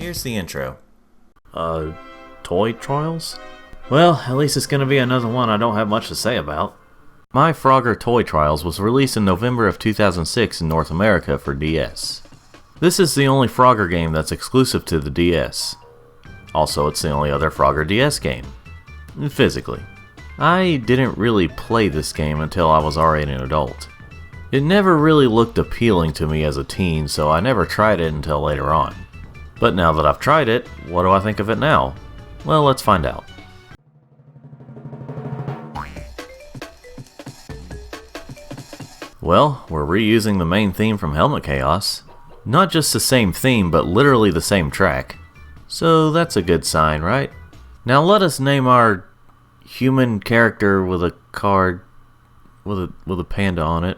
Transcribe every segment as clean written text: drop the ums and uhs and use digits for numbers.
Here's the intro. Toy trials? Well, at least it's gonna be another one I don't have much to say about. My Frogger Toy Trials was released in November of 2006 in North America for DS. This is the only Frogger game that's exclusive to the DS. Also, it's the only other Frogger DS game. Physically. I didn't really play this game until I was already an adult. It never really looked appealing to me as a teen, so I never tried it until later on. But now that I've tried it, what do I think of it now? Well, let's find out. Well, we're reusing the main theme from Helmet Chaos. Not just the same theme, but literally the same track. So that's a good sign, right? Now let us name our human character with a card with a panda on it.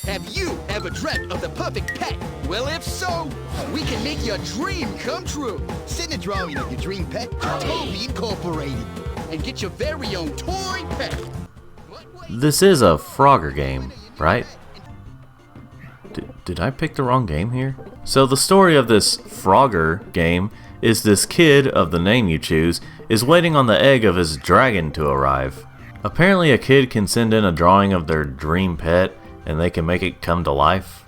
Have you ever dreamt of the perfect pet? Well, if so, we can make your dream come true. Send a drawing of your dream pet to Toby Incorporated and get your very own toy pet. This is a Frogger game, right? Did I pick the wrong game here? So the story of this Frogger game is this kid, of the name you choose, is waiting on the egg of his dragon to arrive. Apparently a kid can send in a drawing of their dream pet and they can make it come to life.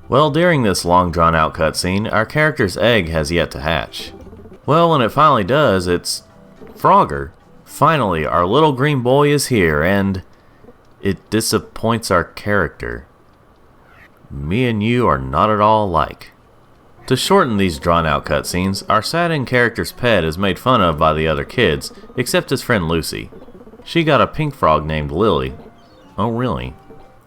Well, during this long drawn out cutscene, our character's egg has yet to hatch. Well, when it finally does, it's Frogger. Finally, our little green boy is here, and it disappoints our character. Me and you are not at all alike. To shorten these drawn out cutscenes, our saddened character's pet is made fun of by the other kids, except his friend Lucy. She got a pink frog named Lily. Oh really?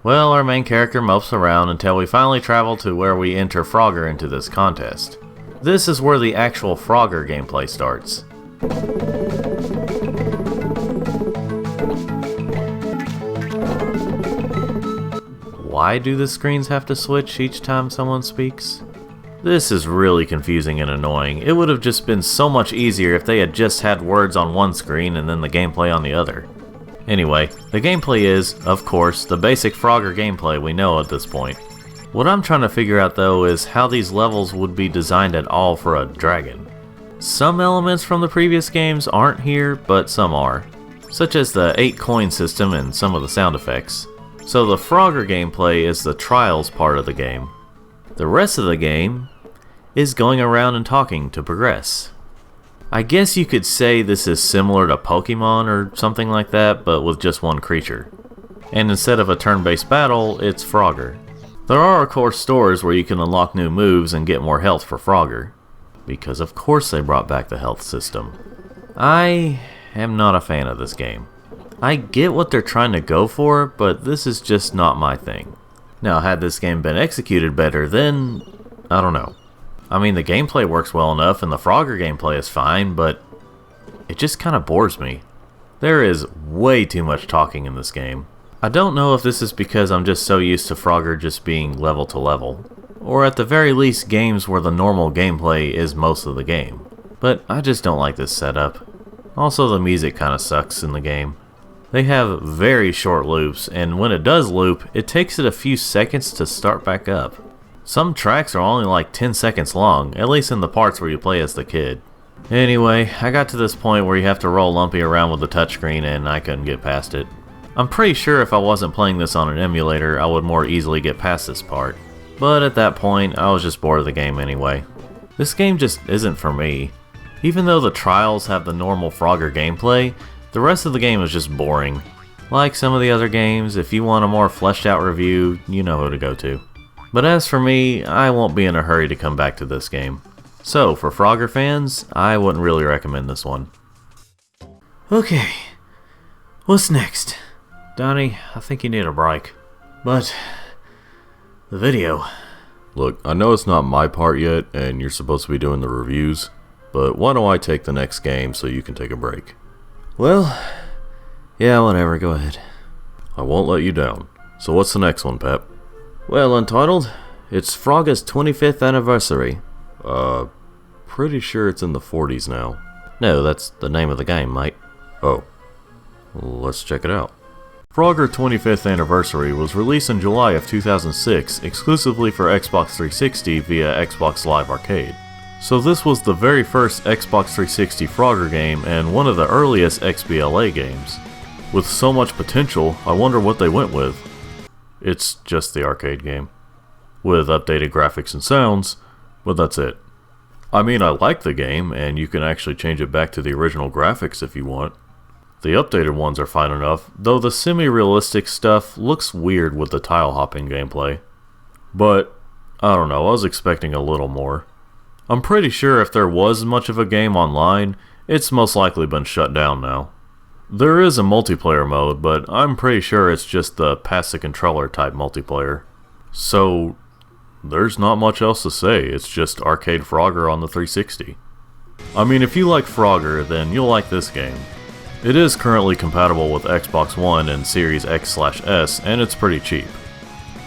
Well, our main character mopes around until we finally travel to where we enter Frogger into this contest. This is where the actual Frogger gameplay starts. Why do the screens have to switch each time someone speaks? This is really confusing and annoying. It would have just been so much easier if they had just had words on one screen and then the gameplay on the other. Anyway, the gameplay is, of course, the basic Frogger gameplay we know at this point. What I'm trying to figure out though is how these levels would be designed at all for a dragon. Some elements from the previous games aren't here, but some are, such as the 8 coin system and some of the sound effects. So the Frogger gameplay is the trials part of the game. The rest of the game is going around and talking to progress. I guess you could say this is similar to Pokemon or something like that, but with just one creature. And instead of a turn-based battle, it's Frogger. There are of course stores where you can unlock new moves and get more health for Frogger, because of course they brought back the health system. I am not a fan of this game. I get what they're trying to go for, but this is just not my thing. Now, had this game been executed better, then I don't know. I mean, the gameplay works well enough and the Frogger gameplay is fine, but it just kind of bores me. There is way too much talking in this game. I don't know if this is because I'm just so used to Frogger just being level to level, or at the very least games where the normal gameplay is most of the game. But I just don't like this setup. Also, the music kind of sucks in the game. They have very short loops, and when it does loop, it takes it a few seconds to start back up. Some tracks are only like 10 seconds long, at least in the parts where you play as the kid. Anyway, I got to this point where you have to roll Lumpy around with the touchscreen and I couldn't get past it. I'm pretty sure if I wasn't playing this on an emulator, I would more easily get past this part. But at that point, I was just bored of the game anyway. This game just isn't for me. Even though the trials have the normal Frogger gameplay, the rest of the game is just boring. Like some of the other games, if you want a more fleshed out review, you know who to go to. But as for me, I won't be in a hurry to come back to this game. So, for Frogger fans, I wouldn't really recommend this one. Okay, what's next? Donnie, I think you need a break. But, the video. Look, I know it's not my part yet, and you're supposed to be doing the reviews, but why don't I take the next game so you can take a break? Well, yeah, whatever, go ahead. I won't let you down. So what's the next one, Pep? Well, Untitled, it's Frogger's 25th anniversary. Pretty sure it's in the 40s now. No, that's the name of the game, mate. Oh. Let's check it out. Frogger 25th Anniversary was released in July of 2006 exclusively for Xbox 360 via Xbox Live Arcade. So this was the very first Xbox 360 Frogger game and one of the earliest XBLA games. With so much potential, I wonder what they went with. It's just the arcade game. With updated graphics and sounds, but that's it. I mean, I like the game, and you can actually change it back to the original graphics if you want. The updated ones are fine enough, though the semi-realistic stuff looks weird with the tile hopping gameplay. But, I don't know, I was expecting a little more. I'm pretty sure if there was much of a game online, it's most likely been shut down now. There is a multiplayer mode, but I'm pretty sure it's just the pass-the-controller type multiplayer. So, there's not much else to say, it's just arcade Frogger on the 360. I mean, if you like Frogger, then you'll like this game. It is currently compatible with Xbox One and Series X/S, and it's pretty cheap.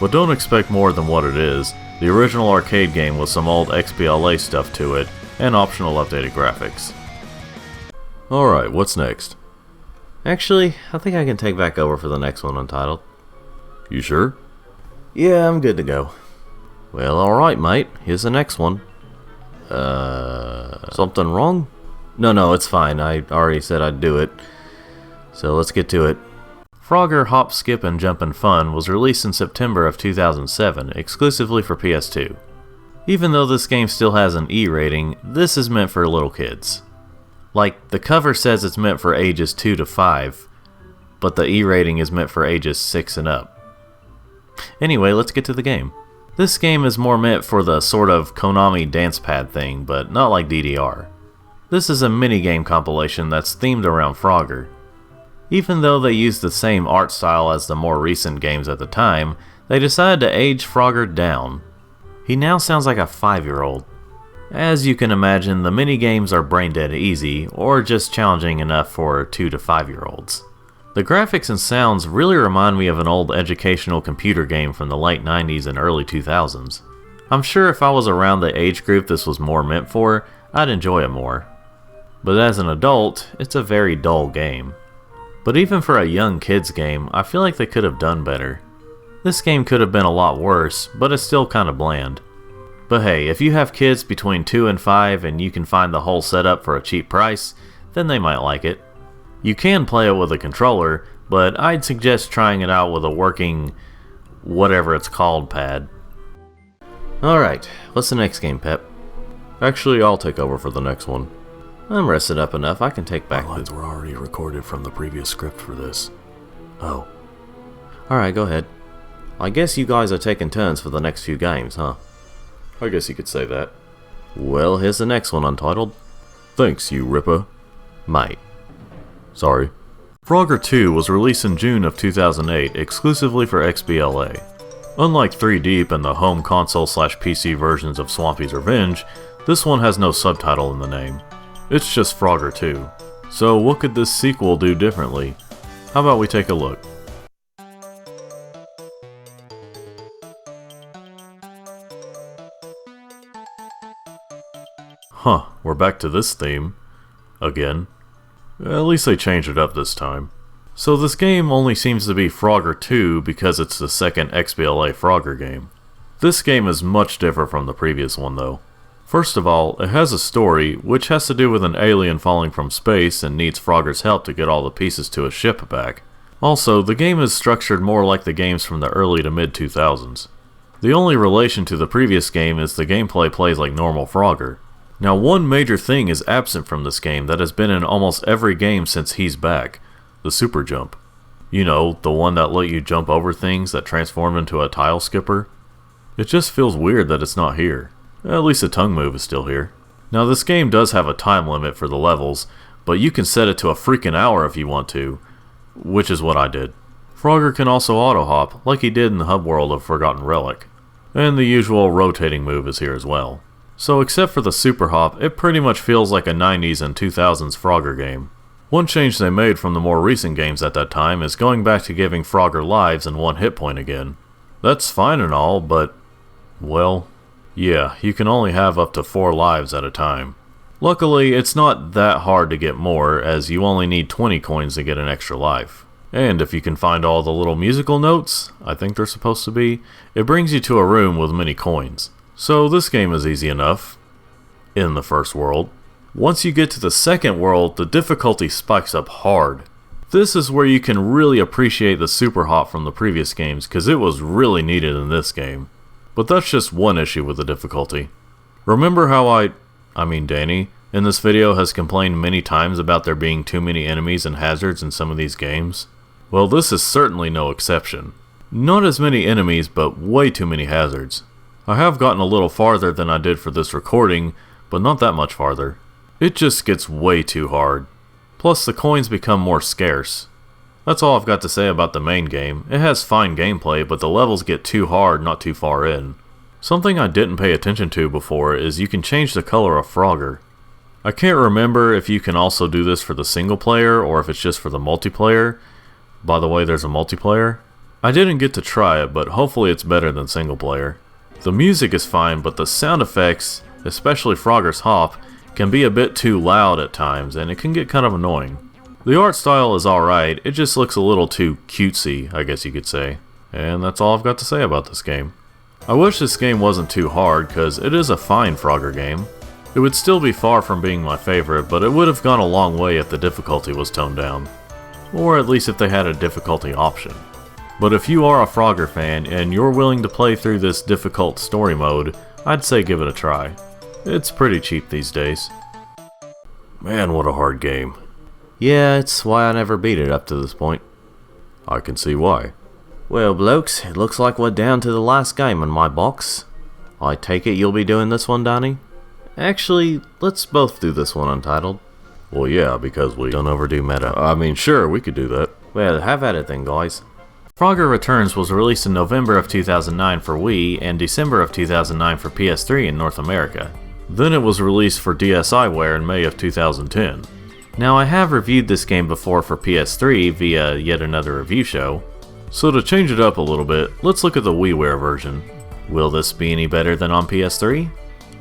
But don't expect more than what it is, the original arcade game with some old XBLA stuff to it, and optional updated graphics. Alright, what's next? Actually, I think I can take back over for the next one, Untitled. You sure? Yeah, I'm good to go. Well, alright mate, here's the next one. Something wrong? No, it's fine. I already said I'd do it. So let's get to it. Frogger Hop, Skip, and Jumpin' Fun was released in September of 2007, exclusively for PS2. Even though this game still has an E rating, this is meant for little kids. Like, the cover says it's meant for ages 2 to 5, but the E rating is meant for ages 6 and up. Anyway, let's get to the game. This game is more meant for the sort of Konami dance pad thing, but not like DDR. This is a minigame compilation that's themed around Frogger. Even though they used the same art style as the more recent games at the time, they decided to age Frogger down. He now sounds like a 5-year-old. As you can imagine, the minigames are brain dead easy, or just challenging enough for 2 to 5-year-olds. The graphics and sounds really remind me of an old educational computer game from the late 90s and early 2000s. I'm sure if I was around the age group this was more meant for, I'd enjoy it more. But as an adult, it's a very dull game. But even for a young kid's game, I feel like they could have done better. This game could have been a lot worse, but it's still kinda bland. But hey, if you have kids between 2 and 5 and you can find the whole setup for a cheap price, then they might like it. You can play it with a controller, but I'd suggest trying it out with a working, whatever it's called, pad. Alright, what's the next game, Pep? Actually, I'll take over for the next one. I'm rested up enough, I can take back the lines were already recorded from the previous script for this. Oh. Alright, go ahead. I guess you guys are taking turns for the next few games, huh? I guess you could say that. Well, here's the next one, Untitled. Thanks, you Ripper. Mate. Sorry. Frogger 2 was released in June of 2008, exclusively for XBLA. Unlike 3 Deep and the home console/PC versions of Swampy's Revenge, this one has no subtitle in the name. It's just Frogger 2. So what could this sequel do differently? How about we take a look? Huh, we're back to this theme. Again. At least they changed it up this time. So this game only seems to be Frogger 2 because it's the second XBLA Frogger game. This game is much different from the previous one though. First of all, it has a story, which has to do with an alien falling from space and needs Frogger's help to get all the pieces to his ship back. Also, the game is structured more like the games from the early to mid 2000s. The only relation to the previous game is the gameplay plays like normal Frogger. Now, one major thing is absent from this game that has been in almost every game since he's back: the super jump. You know, the one that let you jump over things that transform into a tile skipper. It just feels weird that it's not here. At least the tongue move is still here. Now, this game does have a time limit for the levels, but you can set it to a freaking hour if you want to, which is what I did. Frogger can also auto-hop, like he did in the hub world of Forgotten Relic. And the usual rotating move is here as well. So except for the super hop, it pretty much feels like a 90s and 2000s Frogger game. One change they made from the more recent games at that time is going back to giving Frogger lives and 1 hit point again. That's fine and all, but, well, yeah, you can only have up to 4 lives at a time. Luckily, it's not that hard to get more, as you only need 20 coins to get an extra life. And if you can find all the little musical notes, I think they're supposed to be, it brings you to a room with many coins. So this game is easy enough in the first world. Once you get to the second world, the difficulty spikes up hard. This is where you can really appreciate the super hop from the previous games, because it was really needed in this game. But that's just one issue with the difficulty. Remember how Danny, in this video has complained many times about there being too many enemies and hazards in some of these games? Well, this is certainly no exception. Not as many enemies, but way too many hazards. I have gotten a little farther than I did for this recording, but not that much farther. It just gets way too hard. Plus the coins become more scarce. That's all I've got to say about the main game. It has fine gameplay, but the levels get too hard not too far in. Something I didn't pay attention to before is you can change the color of Frogger. I can't remember if you can also do this for the single player or if it's just for the multiplayer. By the way, there's a multiplayer. I didn't get to try it, but hopefully it's better than single player. The music is fine, but the sound effects, especially Frogger's hop, can be a bit too loud at times, and it can get kind of annoying. The art style is alright, it just looks a little too cutesy, I guess you could say. And that's all I've got to say about this game. I wish this game wasn't too hard, because it is a fine Frogger game. It would still be far from being my favorite, but it would have gone a long way if the difficulty was toned down. Or at least if they had a difficulty option. But if you are a Frogger fan and you're willing to play through this difficult story mode, I'd say give it a try. It's pretty cheap these days. Man, what a hard game. Yeah, it's why I never beat it up to this point. I can see why. Well, blokes, it looks like we're down to the last game in my box. I take it you'll be doing this one, Donnie? Actually, let's both do this one, Untitled. Well, yeah, because we don't overdo meta. I mean, sure, we could do that. Well, have at it then, guys. Frogger Returns was released in November of 2009 for Wii and December of 2009 for PS3 in North America. Then it was released for DSiWare in May of 2010. Now, I have reviewed this game before for PS3 via yet another review show. So to change it up a little bit, let's look at the WiiWare version. Will this be any better than on PS3?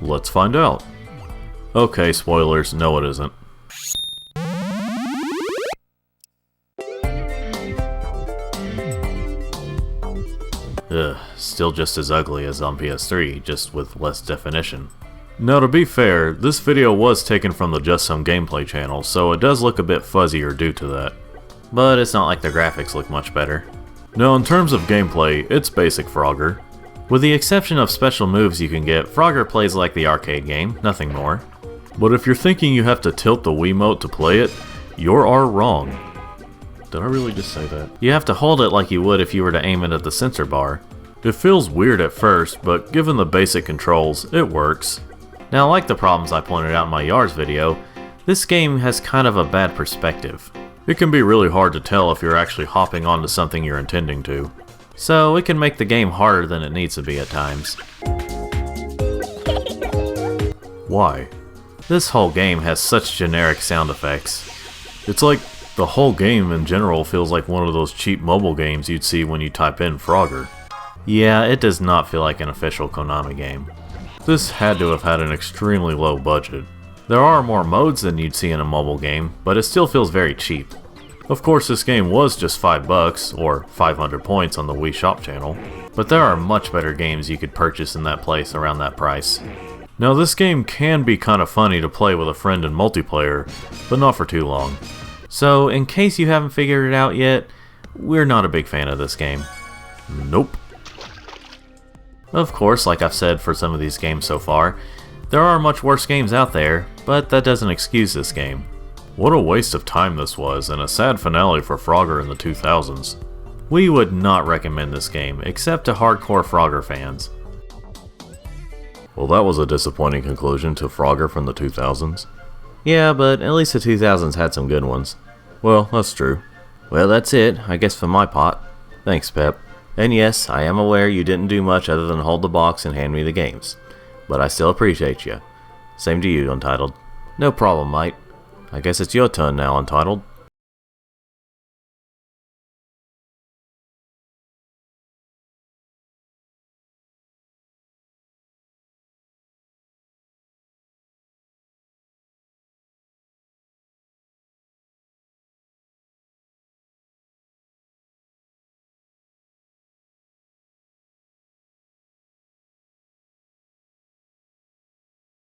Let's find out. Okay, spoilers, no it isn't. Ugh, still just as ugly as on PS3, just with less definition. Now to be fair, this video was taken from the Just Some Gameplay channel, so it does look a bit fuzzier due to that. But it's not like the graphics look much better. Now in terms of gameplay, it's basic Frogger. With the exception of special moves you can get, Frogger plays like the arcade game, nothing more. But if you're thinking you have to tilt the Wiimote to play it, you are wrong. Did I really just say that? You have to hold it like you would if you were to aim it at the sensor bar. It feels weird at first, but given the basic controls, it works. Now, like the problems I pointed out in my Yards video, this game has kind of a bad perspective. It can be really hard to tell if you're actually hopping onto something you're intending to. So it can make the game harder than it needs to be at times. Why? This whole game has such generic sound effects. It's like the whole game in general feels like one of those cheap mobile games you'd see when you type in Frogger. Yeah, it does not feel like an official Konami game. This had to have had an extremely low budget. There are more modes than you'd see in a mobile game, but it still feels very cheap. Of course, this game was just $5, or 500 points on the Wii Shop channel, but there are much better games you could purchase in that place around that price. Now, this game can be kind of funny to play with a friend in multiplayer, but not for too long. So, in case you haven't figured it out yet, we're not a big fan of this game. Nope. Of course, like I've said for some of these games so far, there are much worse games out there, but that doesn't excuse this game. What a waste of time this was, and a sad finale for Frogger in the 2000s. We would not recommend this game, except to hardcore Frogger fans. Well, that was a disappointing conclusion to Frogger from the 2000s. Yeah, but at least the 2000s had some good ones. Well, that's true. Well, that's it, I guess for my part. Thanks, Pep. And yes, I am aware you didn't do much other than hold the box and hand me the games. But I still appreciate you. Same to you, Untitled. No problem, mate. I guess it's your turn now, Untitled.